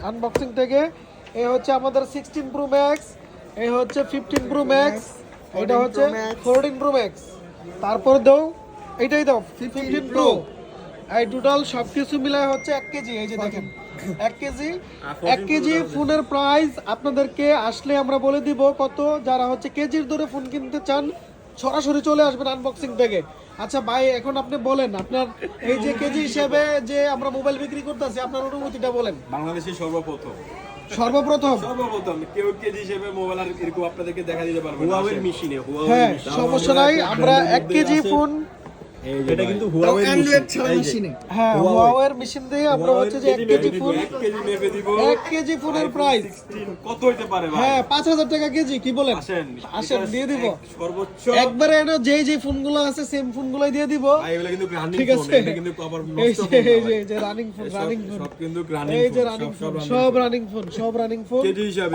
Unboxing থেকে। এই হচ্ছে আমাদের 16 প্রো ম্যাক্স, এই হচ্ছে 15 প্রো ম্যাক্স, এটা হচ্ছে 14 প্রো ম্যাক্স, তারপর দাও এইটাই দাও 15 প্রো। এই টোটাল সবকিছু মিলায় হচ্ছে 1 কেজি। এই যে দেখেন 1 কেজি, 1 কেজি ফোনের প্রাইস আপনাদেরকে আসলে আমরা বলে দিব কত। যারা হচ্ছে কেজির দরে ফোন কিনতে চান সরাসরি চলে আসবেন আনবক্সিং থেকে। আচ্ছা ভাই, এখন আপনি বলেন আপনার এই যে কেজি হিসেবে যে আমরা মোবাইল বিক্রি করতেছি, আপনার অনুভূতিটা বলেন। বাংলাদেশে সর্বপ্রথম কেউ কেজি হিসেবে মোবাইল আর এরকম আপনাদেরকে দেখা দিতে পারবে না। হুয়াওয়ের মেশিনে, হ্যাঁ সমস্যা নাই, আমরা 1 কেজি ফোন, এটা কিন্তু হুয়াওয়ের মেশিনে, হ্যাঁ হুয়াওয়ের মেশিন দিয়ে আমরা হচ্ছে যে 1 কেজি ফোন, 1 কেজি মেপে দিব। 1 কেজি ফোনের প্রাইস 16 কত হইতে পারে ভাই? হ্যাঁ 5000 টাকা কেজি। কি বলেন? আসেন দিয়ে দিব সর্বোচ্চ একবারে। এনে যে ফোনগুলো আছে সেম ফোনগুলোই দিয়ে দিব ভাই। এগুলা কিন্তু রানিং ঠিক ফোন, আছে? এটা কিন্তু আবার এই নষ্ট ফোন না ভাই। যে রানিং ফোন, সব কিন্তু রানিং এই যে ফোন, রানিং ফোন, running সব ফোন। রানিং ফোন, সব রানিং ফোন কেজি হিসাবে